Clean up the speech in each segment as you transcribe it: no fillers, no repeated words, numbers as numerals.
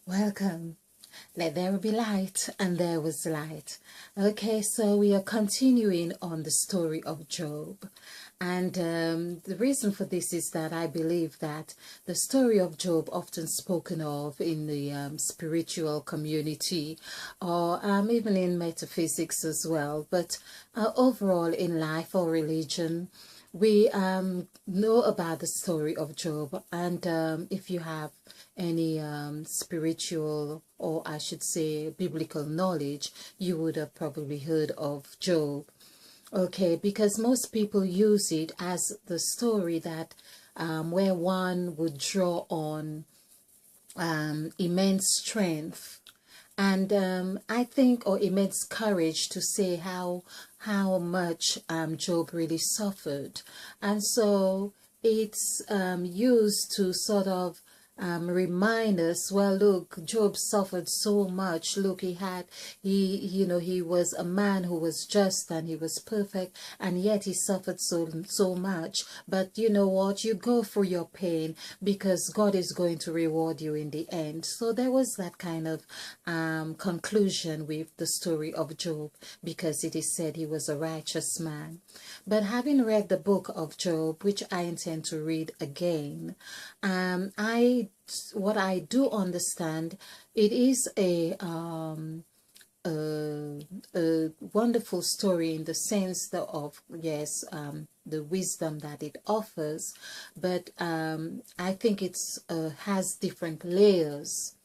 Welcome. Let there be light, and there was light. Okay, so we are continuing on the story of Job. And the reason for this is that I believe that the story of Job, often spoken of in the spiritual community or even in metaphysics as well, but overall in life or religion, we know about the story of Job. And if you have any spiritual, or I should say biblical knowledge, you would have probably heard of Job. Okay, because most people use it as the story that where one would draw on immense strength and I think, or immense courage to say how much Job really suffered, and so it's used to sort of remind us, well, look, Job suffered so much. Look, he was a man who was just and he was perfect, and yet he suffered so much. But you know what? You go through your pain because God is going to reward you in the end. So there was that kind of conclusion with the story of Job, because it is said he was a righteous man. But having read the book of Job, which I intend to read again, what I do understand, it is a wonderful story in the sense of, yes, the wisdom that it offers, but I think it's has different layers.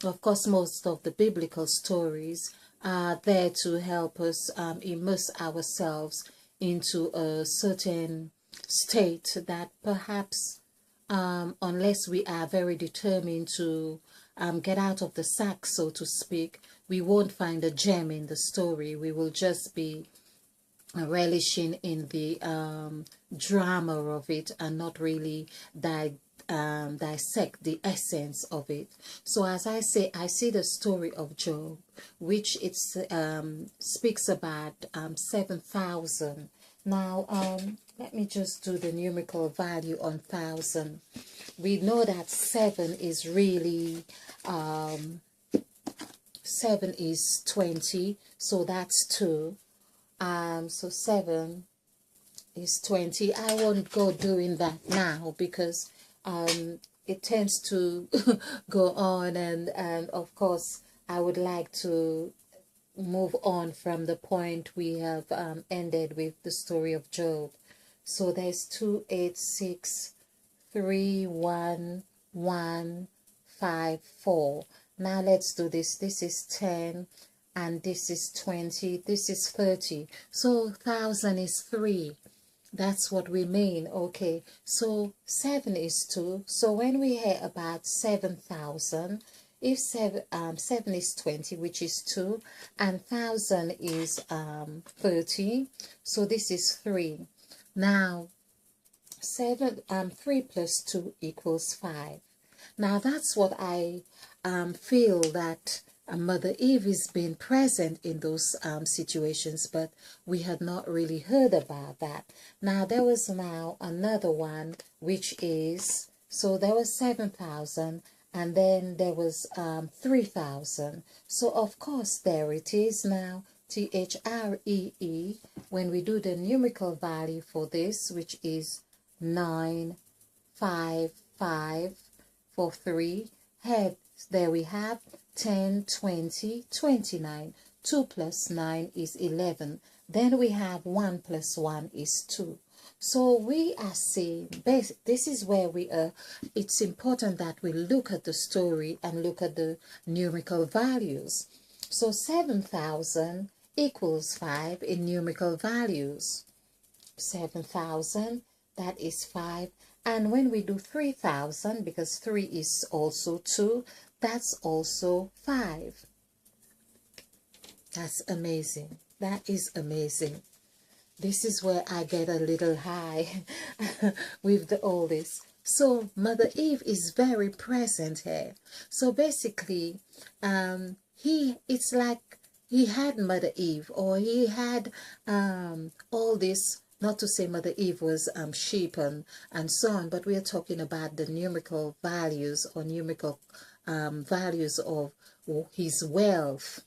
Of course, most of the biblical stories are there to help us immerse ourselves into a certain state that perhaps, unless we are very determined to get out of the sack, so to speak, we won't find a gem in the story. We will just be relishing in the drama of it and not really dissect the essence of it. So as I say, I see the story of Job, which it speaks about 7,000. Now, let me just do the numerical value on 1,000. We know that 7 is really 7 is 20, so that's 2. So 7 is 20. I won't go doing that now because it tends to go on, and of course I would like to move on from the point we have ended with the story of Job. So there's 2, 8, 6, 3, 1, 1, 5, 4. Now let's do this. This is 10 and this is 20. This is 30. So 1,000 is 3. That's what we mean. Okay, so 7 is 2. So when we hear about 7,000, if 7 is 20, which is 2, and 1,000 is 30, so this is 3. Now 3 plus 2 equals 5. Now that's what I feel that Mother Eve has been present in those situations, but we had not really heard about that. Now there was now another one, which is, so there was 7,000 and then there was 3,000. So of course there it is now, THREE, when we do the numerical value for this, which is 9, 5, 5, for 3, head, there we have 10, 20, 29. 2 plus 9 is 11. Then we have 1 plus 1 is 2. So we are seeing, this is where we are. It's important that we look at the story and look at the numerical values. So 7,000 equals 5 in numerical values. 7,000, that is 5. And when we do 3,000, because 3 is also 2, that's also 5. That's amazing. That is amazing. This is where I get a little high with all this. So Mother Eve is very present here. So basically, it's like he had Mother Eve, or he had all this. Not to say Mother Eve was sheep and so on, but we are talking about the numerical values or numerical values of his wealth,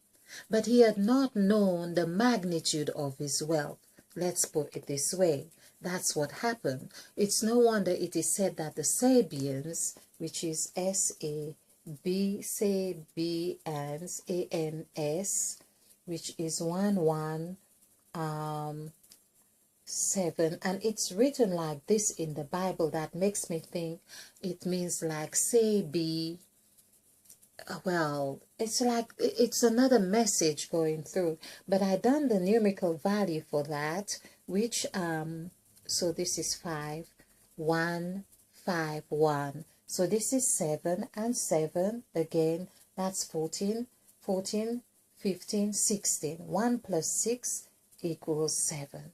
but he had not known the magnitude of his wealth. Let's put it this way. That's what happened. It's no wonder it is said that the Sabians, which is Sabians, which is 117, and it's written like this in the Bible. That makes me think it means like Sabi. Well, it's like it's another message going through, but I done the numerical value for that, which so this is 5 1 5 1. So this is 7 and 7 again, that's 14 14 15 16. 1 plus 6 equals 7.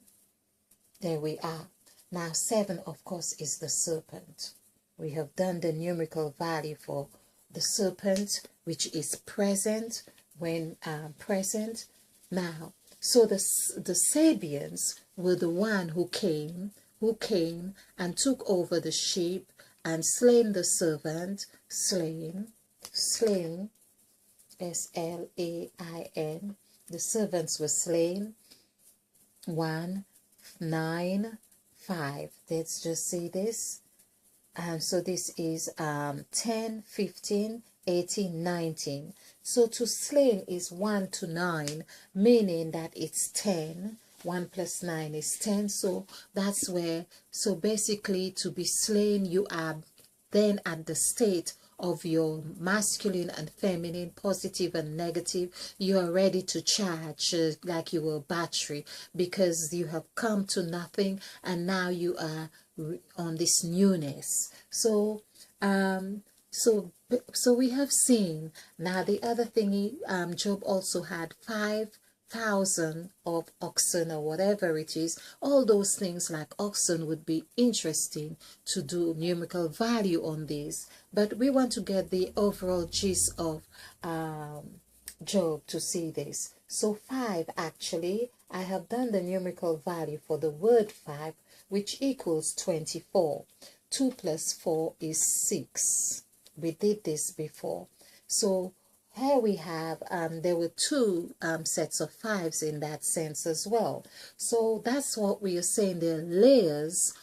There we are. Now 7, of course, is the serpent. We have done the numerical value for the serpent, which is present when present. Now, so the Sabians were the one who came and took over the sheep and slain the servant, slain, S-L-A-I-N. The servants were slain. 1 9 5. Let's just see this. So this is 10 15 18 19. So to slain is 1 to 9, meaning that it's 10. 1 plus 9 is 10. So that's where, so basically to be slain, you are then at the state of your masculine and feminine, positive and negative. You are ready to charge like you were a battery, because you have come to nothing and now you are on this newness. So so we have seen. Now the other thing, Job also had 5,000 of oxen or whatever it is. All those things like oxen would be interesting to do numerical value on these, but we want to get the overall gist of Job to see this. So 5, actually, I have done the numerical value for the word 5, which equals 24. 2 plus 4 is 6. We did this before. So here we have, there were 2 sets of 5s in that sense as well. So that's what we are saying, there are layers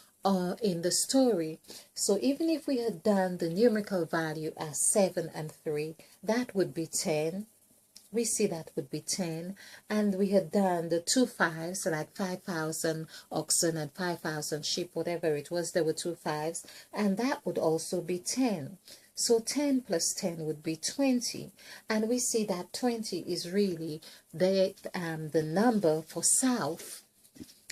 in the story. So even if we had done the numerical value as 7 and 3, that would be 10. We see that would be 10, and we had done the 2 5s, like 5,000 oxen and 5,000 sheep, whatever it was, there were 2 5s, and that would also be 10. So 10 plus 10 would be 20, and we see that 20 is really the number for south.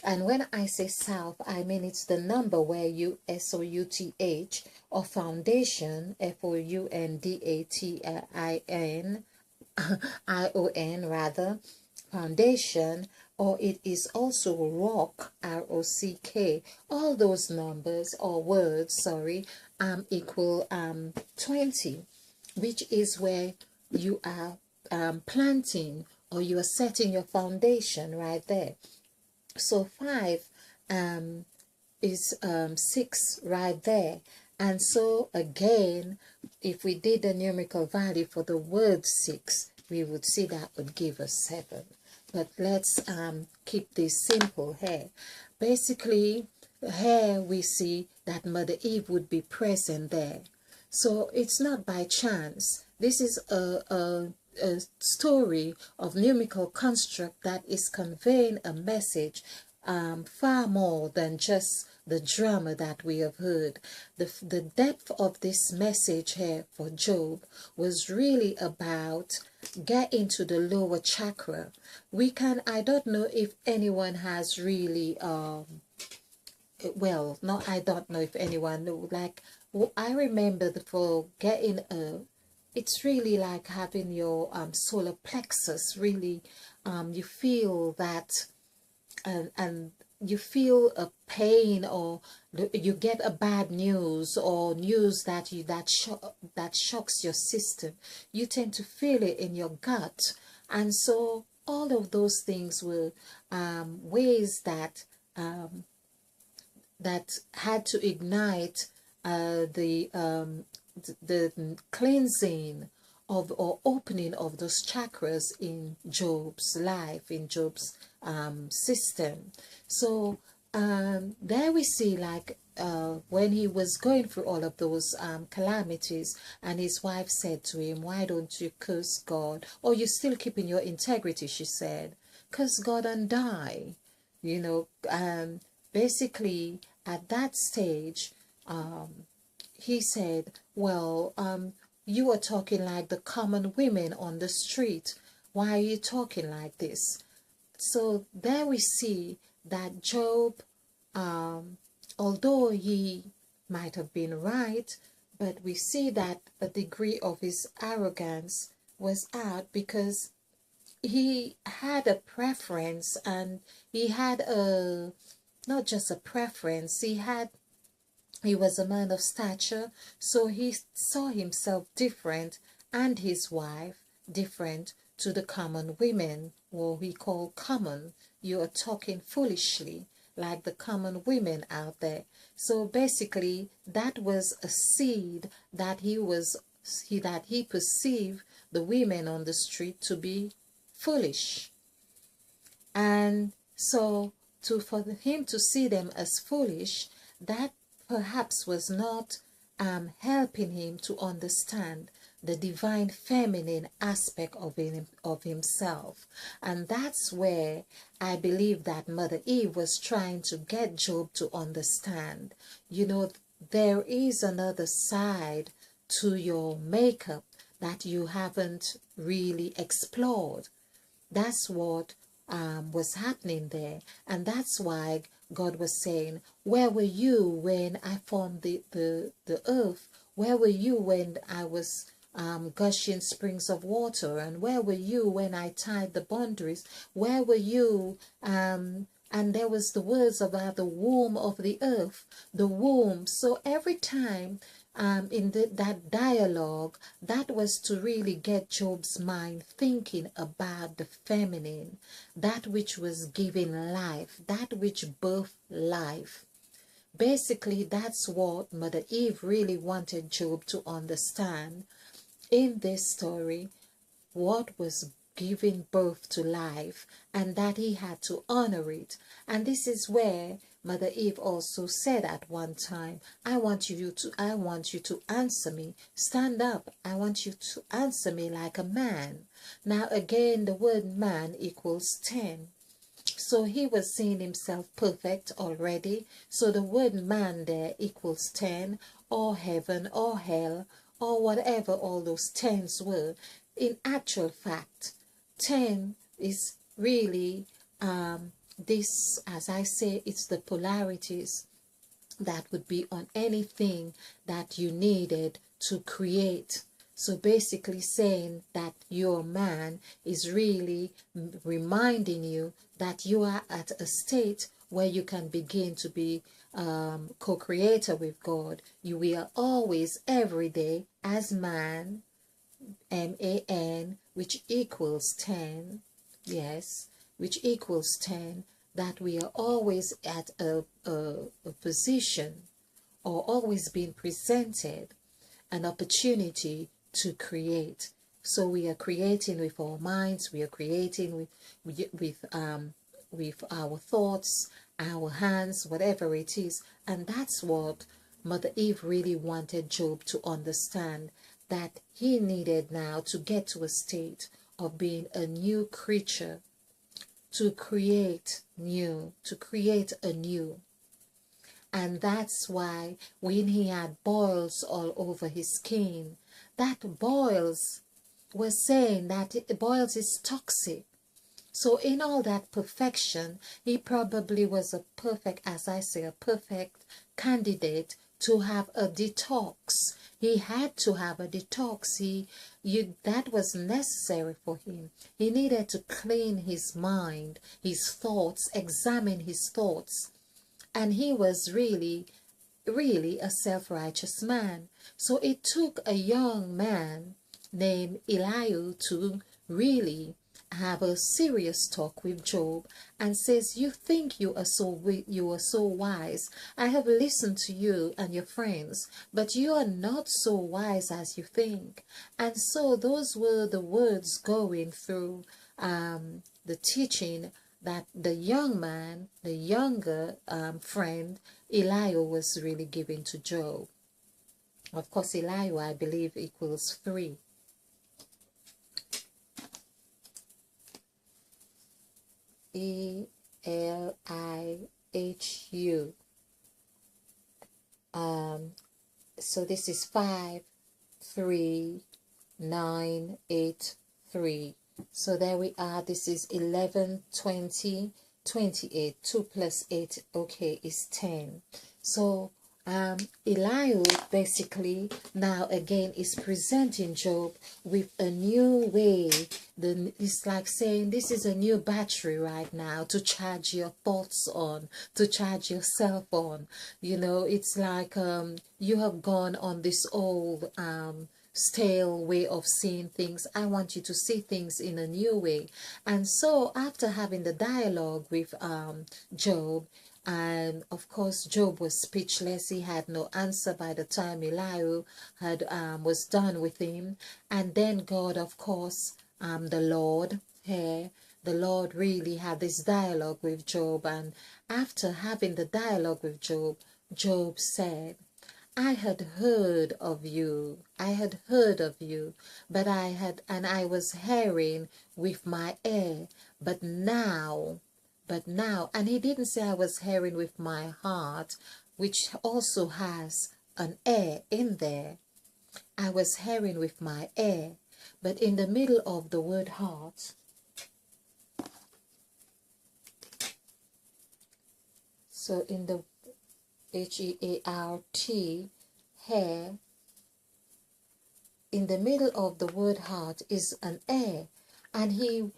And when I say south, I mean it's the number where you S-O-U-T-H, or foundation, F-O-U-N-D-A-T-I-N, I-O-N rather, foundation, or it is also rock, R-O-C-K. All those numbers or words, sorry, equal 20, which is where you are planting, or you are setting your foundation right there. So 5 is 6 right there. And so again, if we did the numerical value for the word 6, we would see that would give us 7. But let's keep this simple here. Basically, here we see that Mother Eve would be present there. So it's not by chance. This is a story of numerical construct that is conveying a message far more than just the drama that we have heard. The depth of this message here for Job was really about getting to the lower chakra. I don't know if anyone has really well, no, I don't know if anyone knew, like, I remember for getting it's really like having your solar plexus really, you feel that, and you feel a pain, or you get a bad news, or news that shocks your system. You tend to feel it in your gut, and so all of those things were ways that that had to ignite the the cleansing of or opening of those chakras in Job's life, in Job's system. So there we see, like, when he was going through all of those calamities, and his wife said to him, why don't you curse God? Or you still keeping your integrity, she said. Curse God and die. You know, basically at that stage, he said, well, you are talking like the common women on the street. Why are you talking like this? So there we see that Job, although he might have been right, but we see that a degree of his arrogance was out, because he had a preference, and he had a, not just a preference, he was a man of stature, so he saw himself different, and his wife different to the common women, or we call common. You are talking foolishly, like the common women out there. So basically, that was a seed that he perceived the women on the street to be foolish. And so for him to see them as foolish, that perhaps was not helping him to understand the divine feminine aspect of himself. And that's where I believe that Mother Eve was trying to get Job to understand. You know, there is another side to your makeup that you haven't really explored. That's what was happening there. And that's why God was saying, where were you when I formed the earth? Where were you when I was gushing springs of water? And where were you when I tied the boundaries? Where were you? And there was the words about the womb of the earth, the womb. So every time in that dialogue, that was to really get Job's mind thinking about the feminine, that which was giving life, that which birthed life. Basically, that's what Mother Eve really wanted Job to understand in this story, what was giving birth to life, and that he had to honor it. And this is where Mother Eve also said at one time, I want you to answer me. Stand up. I want you to answer me like a man. Now again, the word man equals 10. So he was seeing himself perfect already. So the word man there equals 10, or heaven, or hell, or whatever all those tens were. In actual fact, 10 is really this, as I say, it's the polarities that would be on anything that you needed to create. So basically saying that your man is really reminding you that you are at a state where you can begin to be co-creator with God. You will always, every day, as man, MAN, which equals 10, yes, which equals 10, that we are always at a position, or always being presented an opportunity to create. So we are creating with our minds, we are creating with our thoughts, our hands, whatever it is. And that's what Mother Eve really wanted Job to understand, that he needed now to get to a state of being a new creature, to create anew. And that's why when he had boils all over his skin, that boils was saying that boils is toxic. So in all that perfection, he probably was a perfect, as I say, a perfect candidate to have a detox. He had to have a detox. That was necessary for him. He needed to clean his mind, his thoughts, examine his thoughts. And he was really a self-righteous man. So it took a young man named Elihu to really have a serious talk with Job and says, you think you are so wise. I have listened to you and your friends, but you are not so wise as you think. And so those were the words going through the teaching that the young man, the younger friend, Elihu, was really giving to Job. Of course, Elihu, I believe, equals 3. Elihu. So this is 5, 3, 9, 8, 3. So there we are. This is 11, 20, 28. 2 plus 8, okay, is 10. So Elihu basically now again is presenting Job with a new way. It's like saying this is a new battery right now to charge your thoughts on, to charge yourself on. You know, it's like you have gone on this old stale way of seeing things. I want you to see things in a new way. And so after having the dialogue with Job, and of course Job was speechless. He had no answer by the time Elihu had was done with him. And then God, of course, the Lord here, the Lord really had this dialogue with Job. And after having the dialogue with Job, Job said, I had heard of you. I had heard of you, but I was hearing with my ear, but now, and he didn't say I was hearing with my heart, which also has an ear in there. I was hearing with my ear, but in the middle of the word heart, so in the H-E-A-R-T, hair, in the middle of the word heart is an air, and he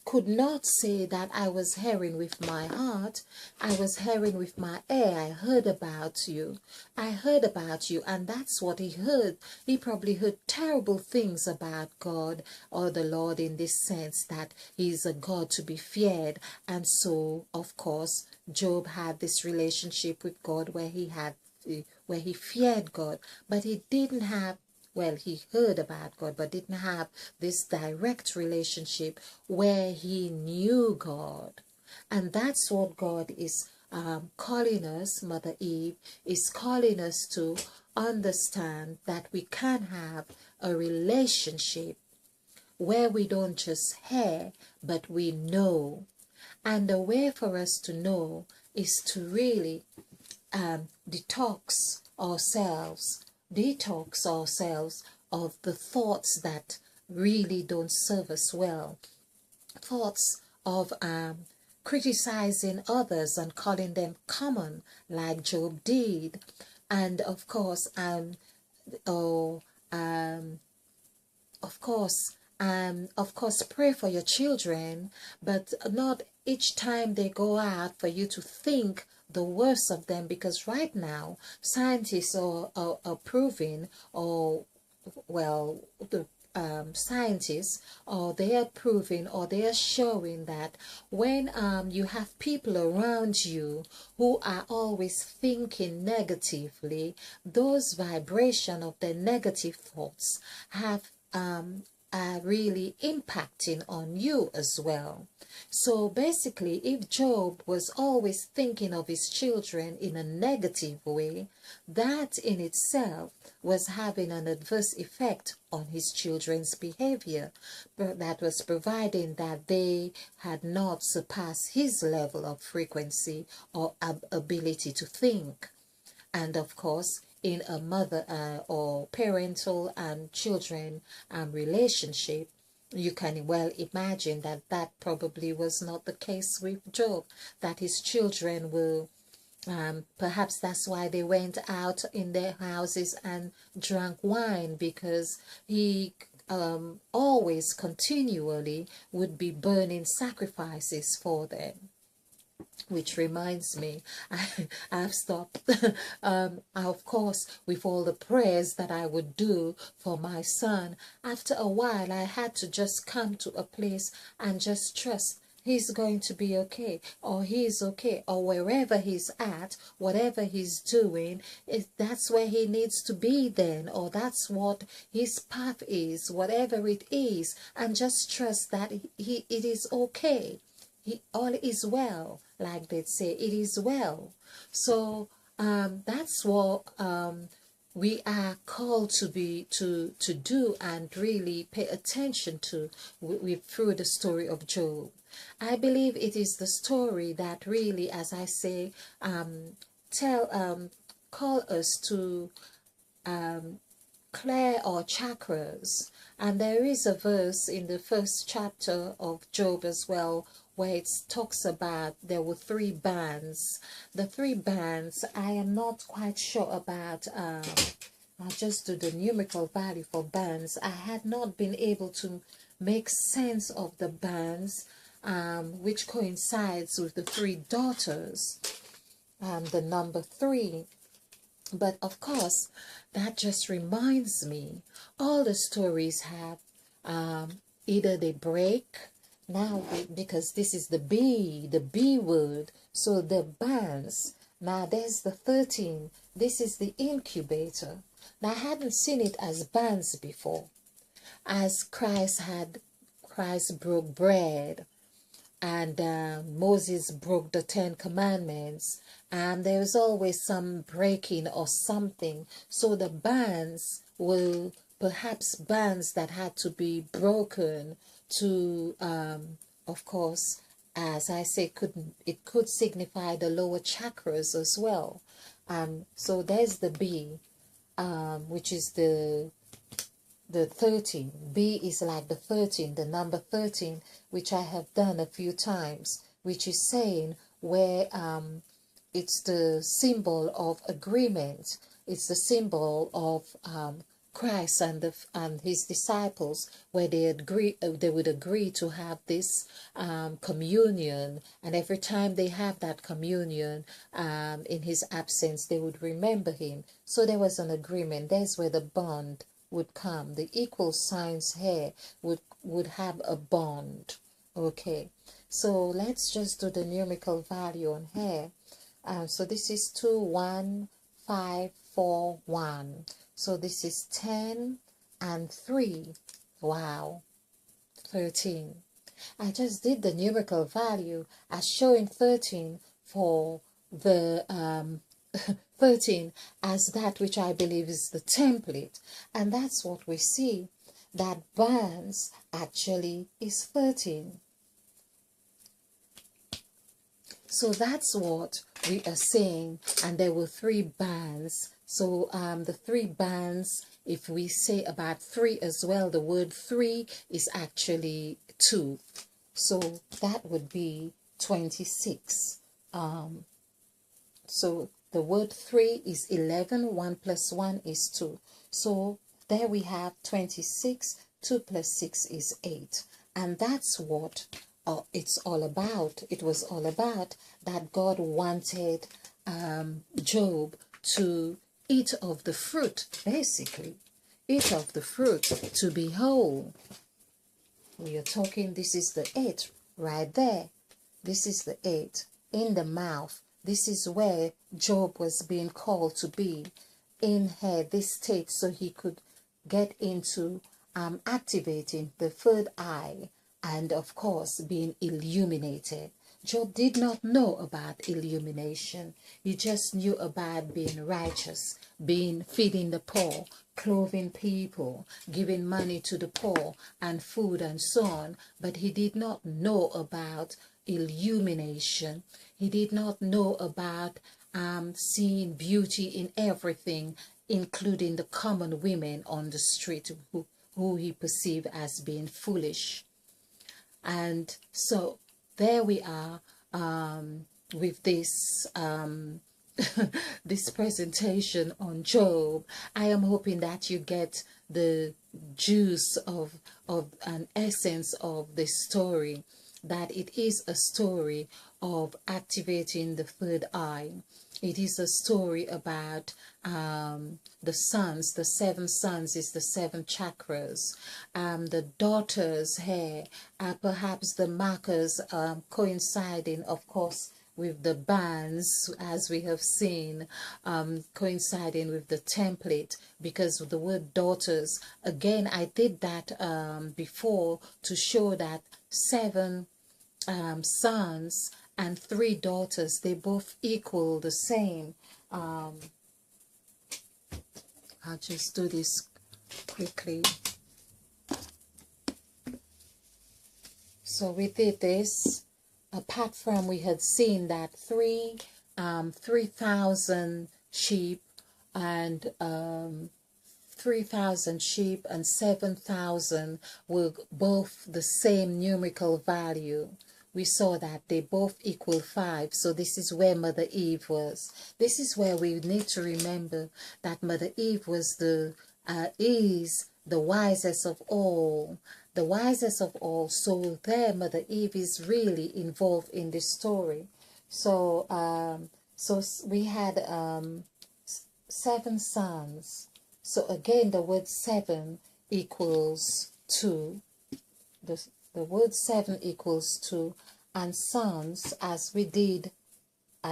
could not say that I was hearing with my heart. I was hearing with my ear. I heard about you. I heard about you, and that's what he heard. He probably heard terrible things about God or the Lord, in this sense that he is a God to be feared. And so, of course, Job had this relationship with God where he feared God, but he didn't have, well, he heard about God, but didn't have this direct relationship where he knew God. And that's what God is calling us, Mother Eve, is calling us to understand, that we can have a relationship where we don't just hear, but we know. And the way for us to know is to really detox ourselves of the thoughts that really don't serve us well. Thoughts of criticizing others and calling them common, like Job did. And of course, pray for your children, but not each time they go out for you to think the worst of them, because right now scientists are proving, or well, the scientists, or they are proving, or they are showing that when you have people around you who are always thinking negatively, those vibration of their negative thoughts have are really impacting on you as well. So basically, if Job was always thinking of his children in a negative way, that in itself was having an adverse effect on his children's behavior. That was providing that they had not surpassed his level of frequency or ability to think. And of course, in a mother or parental and children relationship, you can well imagine that that probably was not the case with Job, that his children were perhaps that's why they went out in their houses and drank wine, because he always continually would be burning sacrifices for them. Which reminds me, I've stopped. Of course, with all the prayers that I would do for my son, after a while, I had to just come to a place and just trust he's going to be okay, or he's okay, or wherever he's at, whatever he's doing, that's where he needs to be then, or that's what his path is, whatever it is, and just trust that it is okay. All is well, like they say, it is well. So that's what we are called to be to do and really pay attention to through the story of Job. I believe it is the story that really, as I say, tell call us to clear our chakras. And there is a verse in the first chapter of Job as well, where it talks about there were three bands. The three bands, I am not quite sure about. I'll just do the numerical value for bands. I had not been able to make sense of the bands, which coincides with the three daughters, the number three. But of course, that just reminds me, all the stories have either they break, now because this is the B word, so the bands, now there's the 13, this is the incubator. Now I hadn't seen it as bands before, as Christ broke bread, and Moses broke the 10 Commandments, and there was always some breaking or something. So the bands were perhaps bands that had to be broken to, of course, as I say, it could signify the lower chakras as well. So there's the B, which is the 13. B is like the 13, the number 13, which I have done a few times, which is saying where it's the symbol of agreement. It's the symbol of Christ and his disciples, where they would agree to have this communion, and every time they have that communion in his absence, they would remember him. So there was an agreement. There's where the bond would come. The equal signs here would have a bond. Okay, so let's just do the numerical value on here. So this is 2 1 5 4 1. So this is 10 and 3. Wow, 13. I just did the numerical value as showing 13 for the 13 as that which I believe is the template, and that's what we see, that bands actually is 13. So that's what we are saying, and there were three bands. So the three bands, if we say about 3 as well, the word 3 is actually 2. So that would be 26. So the word 3 is 11, 1 plus 1 is 2. So there we have 26, 2 plus 6 is 8. And that's what it's all about. It was all about that God wanted Job to eat of the fruit, basically. Eat of the fruit to be whole. We are talking, this is the 8 right there. This is the 8 in the mouth. This is where Job was being called to be, in here, this state, so he could get into activating the third eye, and of course being illuminated. Job did not know about illumination. He just knew about being righteous, feeding the poor, clothing people, giving money to the poor and food and so on. But he did not know about illumination. He did not know about seeing beauty in everything, including the common women on the street who he perceived as being foolish. And so there we are with this this presentation on Job. I am hoping that you get the juice of an essence of this story, that it is a story of activating the third eye. It is a story about the suns. The seven suns is the seven chakras. The daughters here are perhaps the markers coinciding, of course, with the bands, as we have seen, coinciding with the template, because of the word daughters. Again, I did that before to show that seven sons and three daughters, they both equal the same. I'll just do this quickly. So we did this. Apart from, we had seen that 3,000 sheep and 3,000 sheep and 7,000 were both the same numerical value. We saw that they both equal 5. So this is where Mother Eve was. This is where we need to remember that Mother Eve was is the wisest of all. The wisest of all. So there, Mother Eve is really involved in this story. So we had 7 sons. So again, the word 7 equals 2. The word 7 equals 2. And sons, as I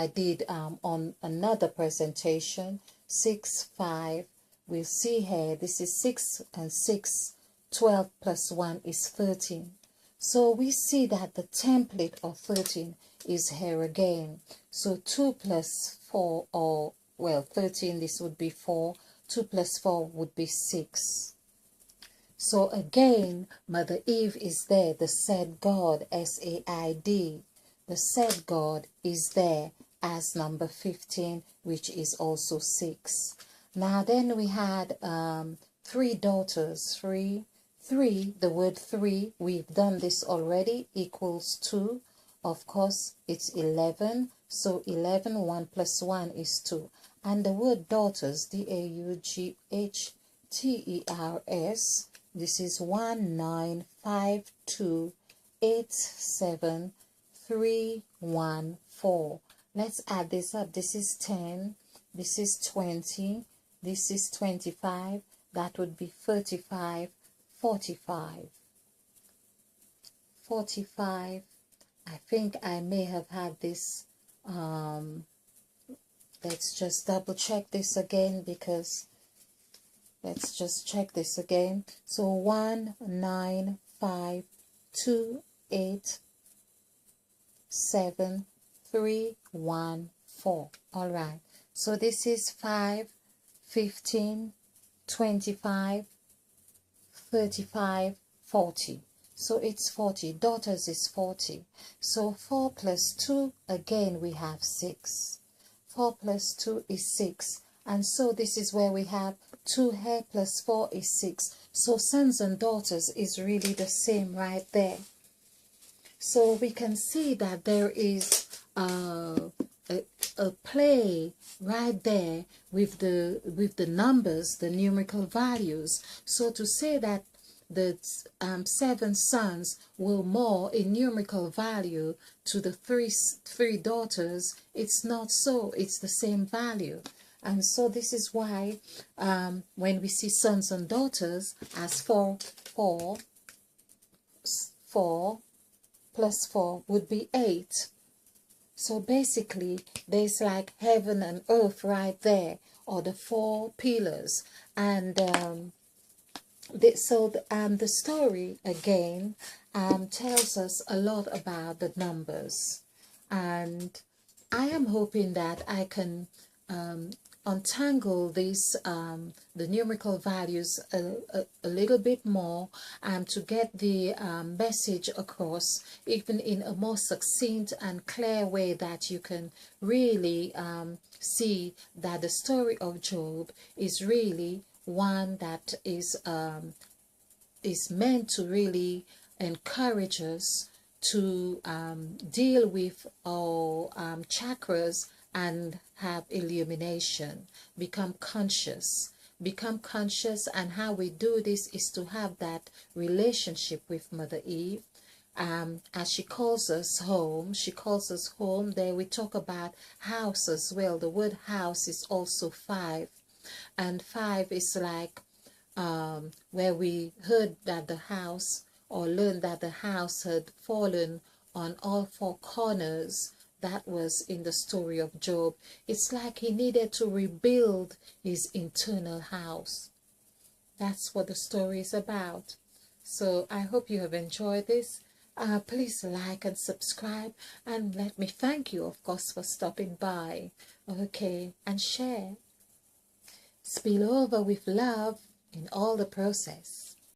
did on another presentation, 6, 5. We'll see here, this is 6 and 6. 12 plus 1 is 13. So we see that the template of 13 is here again. So 2 plus 4, or well, 13, this would be 4. 2 plus 4 would be 6. So again, Mother Eve is there, the said God, S-A-I-D. The said God is there as number 15, which is also 6. Now then we had 3 daughters, 3, the word 3, we've done this already, equals 2. Of course, it's 11. So 11, 1 plus 1 is 2. And the word daughters, D-A-U-G-H-T-E-R-S, this is 195287314. Let's add this up. This is 10. This is 20. This is 25. That would be 35. 45. 45. I think I may have had this. Let's just double check this again, because let's just check this again. So 195287314. All right. So this is 5, 15, 25. 35, 40. So it's 40. Daughters is 40. So 4 plus 2, again we have 6. 4 plus 2 is 6. And so this is where we have 2 here plus 4 is 6. So sons and daughters is really the same right there. So we can see that there is a play right there with the numbers, the numerical values. So to say that the 7 sons were more in numerical value to the three daughters, it's not so. It's the same value. And so this is why when we see sons and daughters as 4 plus 4 would be 8. So basically, there's like heaven and earth right there, or the 4 pillars. And the story, again, tells us a lot about the numbers. And I am hoping that I can untangle these the numerical values a little bit more, to get the message across, even in a more succinct and clear way, that you can really see that the story of Job is really one that is meant to really encourage us to deal with our chakras and have illumination, become conscious. And how we do this is to have that relationship with Mother Eve, as she calls us home. She calls us home. There we talk about house as well. The word house is also 5. And 5 is like where we heard that the house, or learned that the house had fallen on all 4 corners. That was in the story of Job. It's like he needed to rebuild his internal house. That's what the story is about. So I hope you have enjoyed this. Please like and subscribe, and let me thank you, of course, for stopping by. Okay, and share. Spill over with love in all the process.